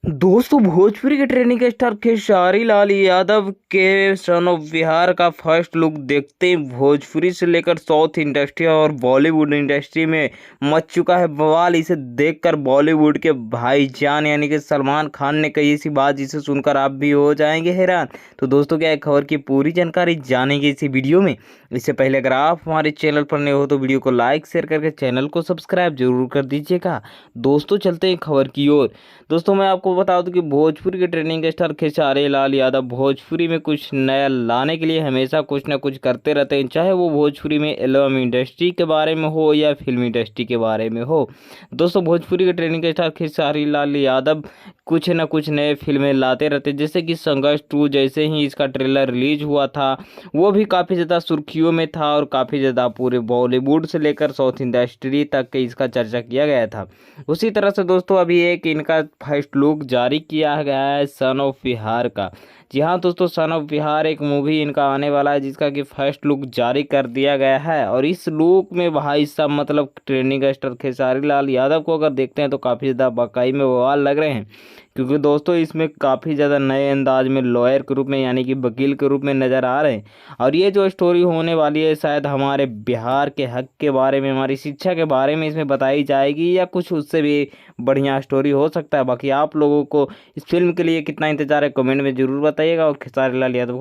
दोस्तों भोजपुरी के training star Khesari Lal Yadav के सन ऑफ बिहार का फर्स्ट लुक देखते ही भोजपुरी से लेकर साउथ इंडस्ट्री और बॉलीवुड इंडस्ट्री में मच चुका है बवाल। इसे देखकर बॉलीवुड के भाईजान यानी कि सलमान खान ने कही ऐसी बात जिसे सुनकर आप भी हो जाएंगे हैरान। तो दोस्तों क्या है, खबर की पूरी जानकारी जानेंगे इसी वीडियो में। इससे पहले अगर आप हमारे चैनल पर नए हो तो वीडियो को लाइक शेयर करके चैनल को सब्सक्राइब जरूर कर दीजिएगा। दोस्तों चलते हैं खबर की ओर। दोस्तों मैं आपको बता दूं कि भोजपुरी के ट्रेंडिंग स्टार खेसारी लाल यादव भोजपुरी में कुछ नया लाने के लिए हमेशा कुछ ना कुछ करते रहते हैं, चाहे वो भोजपुरी में एल्बम इंडस्ट्री के बारे में हो या फिल्म इंडस्ट्री के बारे में हो। दोस्तों भोजपुरी के ट्रेंडिंग स्टार खेसारी लाल यादव कुछ ना कुछ नए फिल्में लाते रहते हैं, जैसे कि संघर्ष 2 जैसे ही इसका ट्रेलर रिलीज हुआ था वो भी काफ़ी ज़्यादा सुर्खियों में था और काफ़ी ज़्यादा पूरे बॉलीवुड से लेकर साउथ इंडस्ट्री तक इसका चर्चा किया गया था। उसी तरह से दोस्तों अभी एक इनका फर्स्ट लुक जारी किया गया है सन ऑफ बिहार का। जी हाँ दोस्तों, सन ऑफ बिहार एक मूवी इनका आने वाला है जिसका कि फर्स्ट लुक जारी कर दिया गया है। और इस लुक में भाई साहब मतलब ट्रेंडिंग स्टार खेसारी लाल यादव को अगर देखते हैं तो काफ़ी ज़्यादा वाकई में बवाल लग रहे हैं, क्योंकि दोस्तों इसमें काफ़ी ज़्यादा नए अंदाज में लॉयर के रूप में यानी कि वकील के रूप में नज़र आ रहे हैं। और ये जो स्टोरी होने वाली है शायद हमारे बिहार के हक के बारे में, हमारी शिक्षा के बारे में इसमें बताई जाएगी या कुछ उससे भी बढ़िया स्टोरी हो सकता है। बाकी आप लोगों को इस फिल्म के लिए कितना इंतजार है कमेंट में ज़रूर बताइएगा। और खेसारी लाल यादव को